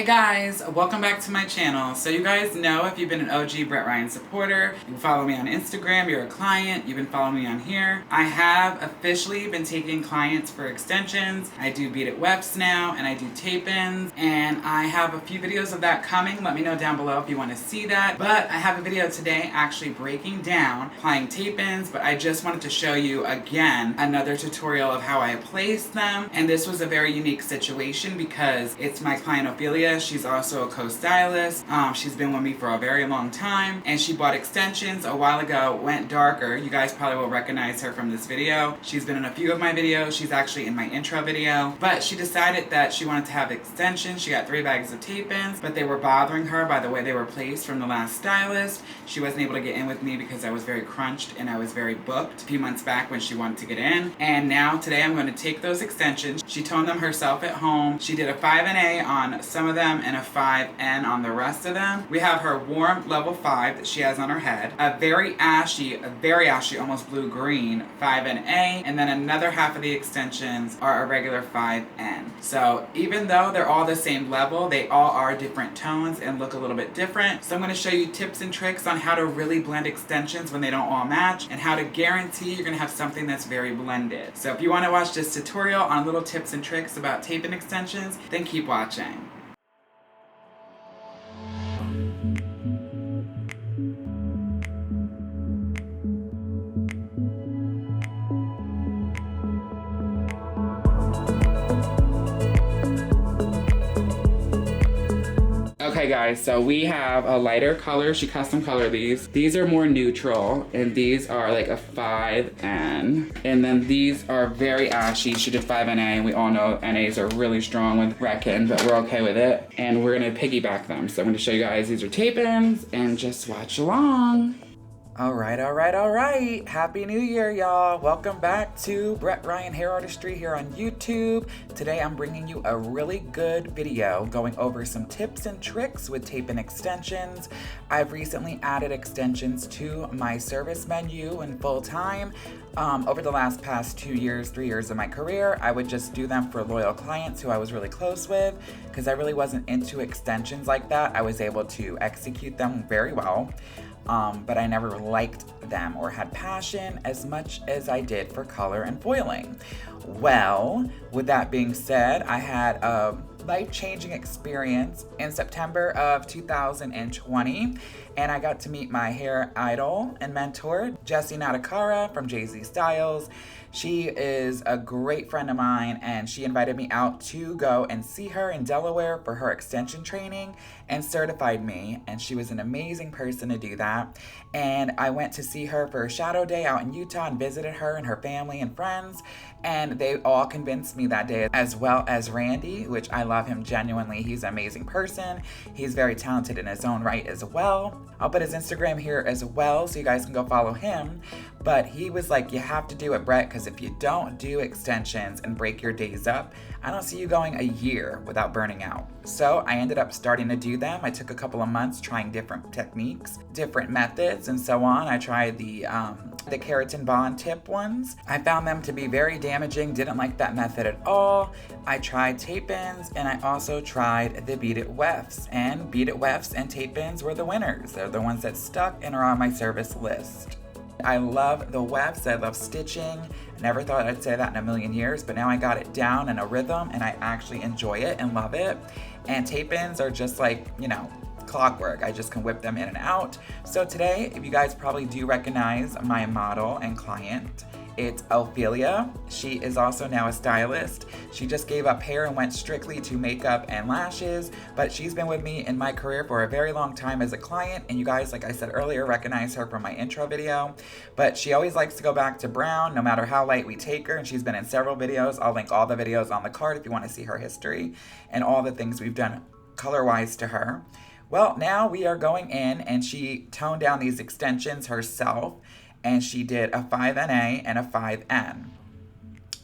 Hey guys, welcome back to my channel. So you guys know, if you've been an OG Brett Ryan supporter, you follow me on Instagram, you're a client, you've been following me on here. I have officially been taking clients for extensions. I do beaded wefts now, and I do tape-ins, and I have a few videos of that coming. Let me know down below if you want to see that. But I have a video today actually breaking down applying tape-ins, but I just wanted to show you again another tutorial of how I place them. And this was a very unique situation because it's my client Ophelia. She's also a co-stylist. She's been with me for a very long time, and she bought extensions a while ago, went darker. You guys probably will recognize her from this video. She's been in a few of my videos. She's actually in my intro video, but she decided that she wanted to have extensions. She got 3 bags of tape-ins, but they were bothering her by the way they were placed from the last stylist. She wasn't able to get in with me because I was very crunched and I was very booked a few months back when she wanted to get in. And now today I'm going to take those extensions. She toned them herself at home. She did a 5NA on some of them and a 5N on the rest of them. We have her warm level 5 that she has on her head, a very ashy, almost blue-green 5NA, and then another half of the extensions are a regular 5N. So even though they're all the same level, they all are different tones and look a little bit different. So I'm going to show you tips and tricks on how to really blend extensions when they don't all match, and how to guarantee you're going to have something that's very blended. So if you want to watch this tutorial on little tips and tricks about tape and extensions, then keep watching. Okay guys, so we have a lighter color. She custom colored these. These are more neutral, and these are like a 5N. And then these are very ashy. She did 5NA. We all know NAs are really strong with Reckon, but we're okay with it. And we're gonna piggyback them. So I'm gonna show you guys, these are tape-ins, and just watch along. All right. Happy New Year, y'all. Welcome back to Brett Ryan Hair Artistry here on YouTube. Today I'm bringing you a really good video going over some tips and tricks with tape and extensions. I've recently added extensions to my service menu in full time. Over the past 3 years of my career, I would just do them for loyal clients who I was really close with, because I really wasn't into extensions like that. I was able to execute them very well. But I never liked them or had passion as much as I did for color and foiling. Well, with that being said, I had a life-changing experience in September of 2020, and I got to meet my hair idol and mentor, Jessie Natakara from Jay-Z Styles. She is a great friend of mine, and she invited me out to go and see her in Delaware for her extension training and certified me, and she was an amazing person to do that. And I went to see her for a shadow day out in Utah and visited her and her family and friends, and they all convinced me that day, as well as Randy, which I love him genuinely. He's an amazing person. He's very talented in his own right as well. I'll put his Instagram here as well so you guys can go follow him. But he was like, you have to do it, Brett, because if you don't do extensions and break your days up, I don't see you going a year without burning out. So I ended up starting to do them. I took a couple of months trying different techniques, different methods, and so on. I tried the keratin bond tip ones. I found them to be very damaging, didn't like that method at all. I tried tape-ins, and I also tried the beaded wefts. And beaded wefts and tape-ins were the winners. They're the ones that stuck and are on my service list. I love the wefts. I love stitching. Never thought I'd say that in a million years, but now I got it down in a rhythm, and I actually enjoy it and love it. And tape-ins are just like, clockwork. I just can whip them in and out. So today, if you guys probably do recognize my model and client, it's Ophelia. She is also now a stylist. She just gave up hair and went strictly to makeup and lashes, but she's been with me in my career for a very long time as a client, and you guys, like I said earlier, recognize her from my intro video. But she always likes to go back to brown, no matter how light we take her, and she's been in several videos. I'll link all the videos on the card if you want to see her history and all the things we've done color-wise to her. Well, now we are going in, and she toned down these extensions herself, and she did a 5NA and a 5N.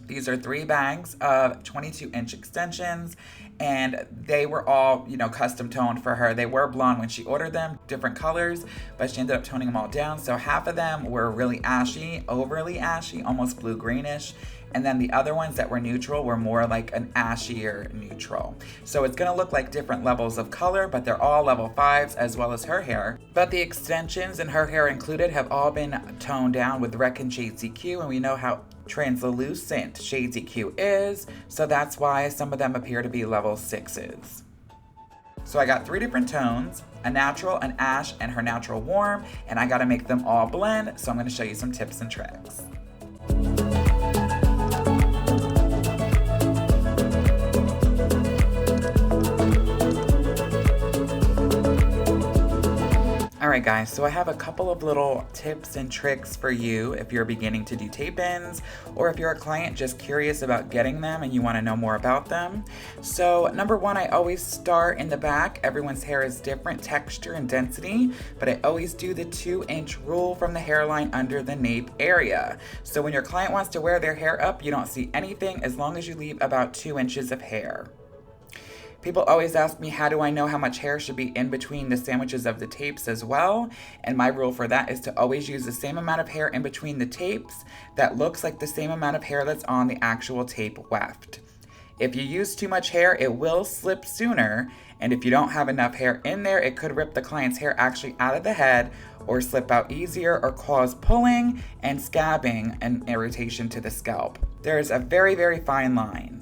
These are 3 bags of 22-inch extensions, and they were all, custom toned for her. They were blonde when she ordered them, different colors, but she ended up toning them all down. So half of them were really ashy, overly ashy, almost blue-greenish, And then the other ones that were neutral were more like an ashier neutral. So it's gonna look like different levels of color, but they're all level 5s as well as her hair. But the extensions and her hair included have all been toned down with Reckon Shades EQ, and we know how translucent Shades EQ is, so that's why some of them appear to be level 6s. So I got 3 different tones, a natural, an ash, and her natural warm, and I gotta make them all blend, so I'm gonna show you some tips and tricks. Alright guys, so I have a couple of little tips and tricks for you if you're beginning to do tape-ins, or if you're a client just curious about getting them and you want to know more about them. So number 1, I always start in the back. Everyone's hair is different texture and density, but I always do the 2-inch rule from the hairline under the nape area. So when your client wants to wear their hair up, you don't see anything as long as you leave about 2 inches of hair. People always ask me, how do I know how much hair should be in between the sandwiches of the tapes as well? And my rule for that is to always use the same amount of hair in between the tapes that looks like the same amount of hair that's on the actual tape weft. If you use too much hair, it will slip sooner. And if you don't have enough hair in there, it could rip the client's hair actually out of the head or slip out easier or cause pulling and scabbing and irritation to the scalp. There is a very, very fine line.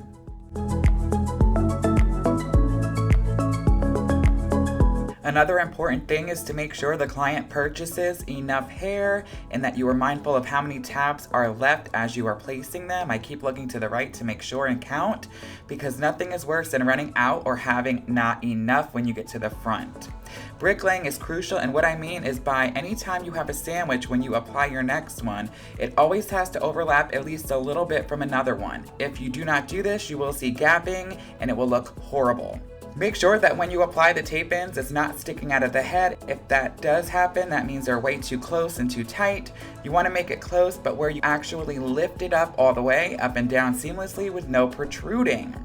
Another important thing is to make sure the client purchases enough hair and that you are mindful of how many tabs are left as you are placing them. I keep looking to the right to make sure and count, because nothing is worse than running out or having not enough when you get to the front. Bricklaying is crucial, and what I mean is by any time you have a sandwich, when you apply your next one, it always has to overlap at least a little bit from another one. If you do not do this, you will see gapping and it will look horrible. Make sure that when you apply the tape ends, it's not sticking out of the head. If that does happen, that means they're way too close and too tight. You want to make it close, but where you actually lift it up all the way, up and down seamlessly with no protruding.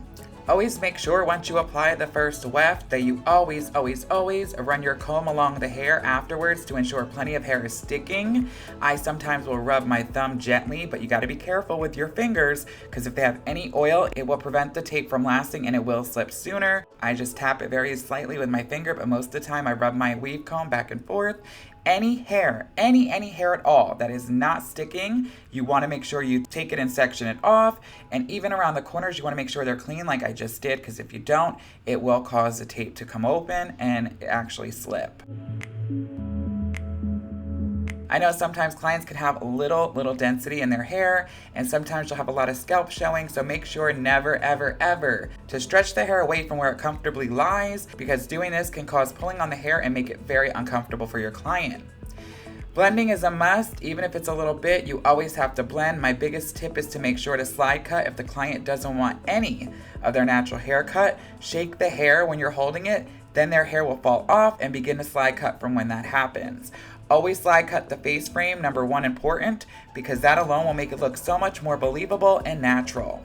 Always make sure once you apply the first weft that you always run your comb along the hair afterwards to ensure plenty of hair is sticking. I sometimes will rub my thumb gently, but you got to be careful with your fingers, because if they have any oil, it will prevent the tape from lasting and it will slip sooner. I just tap it very slightly with my finger, but most of the time I rub my weave comb back and forth. Any hair, any hair at all that is not sticking, you want to make sure you take it and section it off. And even around the corners, you want to make sure they're clean like I just did, because if you don't, it will cause the tape to come open and actually slip. I know sometimes clients can have little density in their hair, and sometimes you'll have a lot of scalp showing, so make sure never, ever to stretch the hair away from where it comfortably lies, because doing this can cause pulling on the hair and make it very uncomfortable for your client. Blending is a must. Even if it's a little bit, you always have to blend. My biggest tip is to make sure to slide cut if the client doesn't want any of their natural haircut. Shake the hair when you're holding it, then their hair will fall off and begin to slide cut from when that happens. Always slide cut the face frame, number 1 important, because that alone will make it look so much more believable and natural.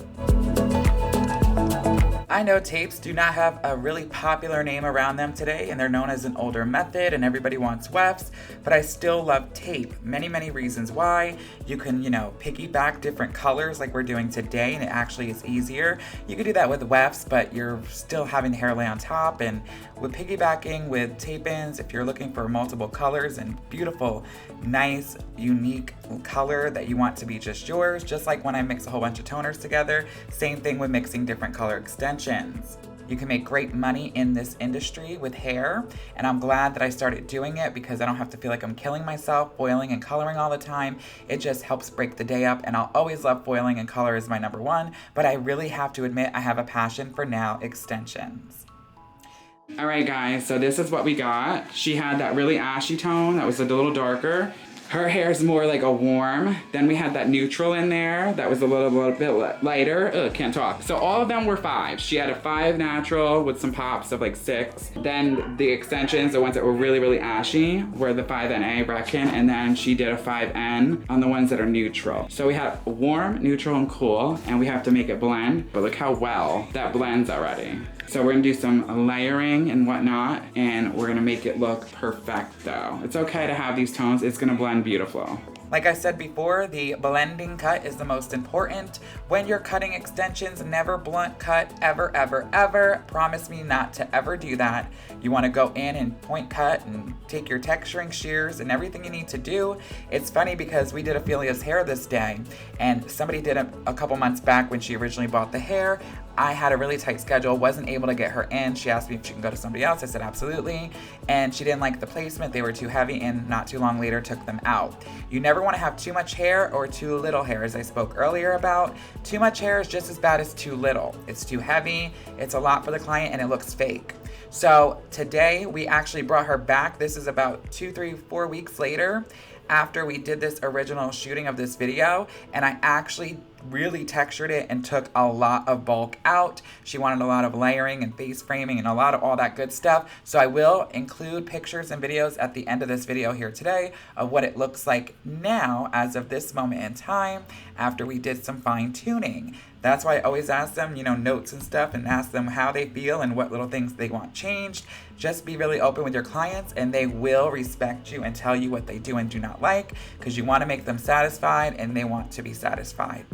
I know tapes do not have a really popular name around them today, and they're known as an older method and everybody wants wefts, but I still love tape. Many reasons why. You can, piggyback different colors like we're doing today, and it actually is easier. You could do that with wefts, but you're still having the hair lay on top. And with piggybacking with tape ins, if you're looking for multiple colors and beautiful, nice, unique color that you want to be just yours, just like when I mix a whole bunch of toners together, same thing with mixing different color extensions. You can make great money in this industry with hair, and I'm glad that I started doing it because I don't have to feel like I'm killing myself foiling and coloring all the time. It just helps break the day up, and I'll always love foiling, and color is my number 1, but I really have to admit I have a passion for nail extensions. All right, guys, so this is what we got. She had that really ashy tone that was a little darker. Her hair's more like a warm. Then we had that neutral in there that was a little bit lighter. Ugh, can't talk. So all of them were 5. She had a 5 natural with some pops of like 6. Then the extensions, the ones that were really ashy, were the 5NA Reckon, and then she did a 5N on the ones that are neutral. So we have warm, neutral, and cool, and we have to make it blend, but look how well that blends already. So we're gonna do some layering and whatnot, and we're gonna make it look perfecto. It's okay to have these tones, it's gonna blend beautiful. Like I said before, the blending cut is the most important. When you're cutting extensions, never blunt cut, ever, ever, ever. Promise me not to ever do that. You want to go in and point cut and take your texturing shears and everything you need to do. It's funny because we did Ophelia's hair this day, and somebody did a couple months back when she originally bought the hair. I had a really tight schedule, wasn't able to get her in. She asked me if she can go to somebody else. I said absolutely. And she didn't like the placement. They were too heavy, and not too long later took them out. You never want to have too much hair or too little hair, as I spoke earlier about. Too much hair is just as bad as too little. It's too heavy, it's a lot for the client, and it looks fake. So today we actually brought her back. This is about 2, 3, 4 weeks later after we did this original shooting of this video, and I actually really textured it and took a lot of bulk out. She wanted a lot of layering and face framing and a lot of all that good stuff. So I will include pictures and videos at the end of this video here today of what it looks like now as of this moment in time after we did some fine tuning. That's why I always ask them, notes and stuff, and ask them how they feel and what little things they want changed. Just be really open with your clients, and they will respect you and tell you what they do and do not like, because you want to make them satisfied and they want to be satisfied.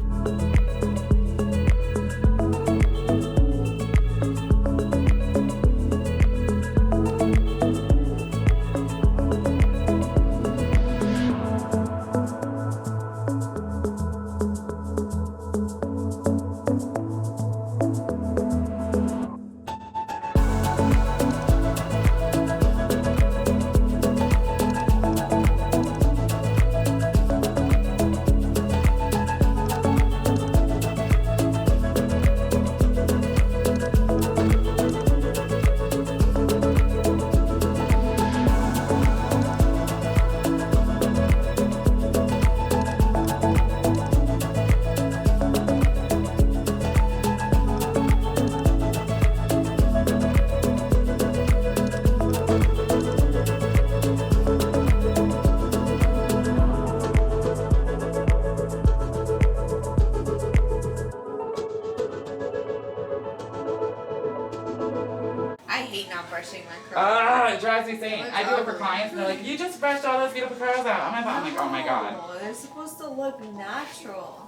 Not brushing my curls. It drives me insane. I do it for clients and they're like, you just brushed all those beautiful curls out. I'm like, oh my god. They're supposed to look natural.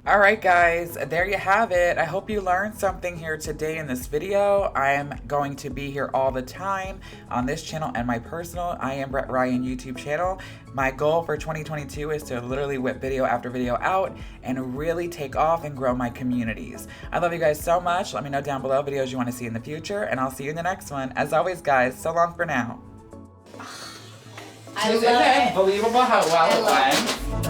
All right, guys, there you have it. I hope you learned something here today in this video. I am going to be here all the time on this channel and my personal I Am Brett Ryan YouTube channel. My goal for 2022 is to literally whip video after video out and really take off and grow my communities. I love you guys so much. Let me know down below videos you want to see in the future, and I'll see you in the next one. As always, guys, so long for now. I Isn't it unbelievable how well it went?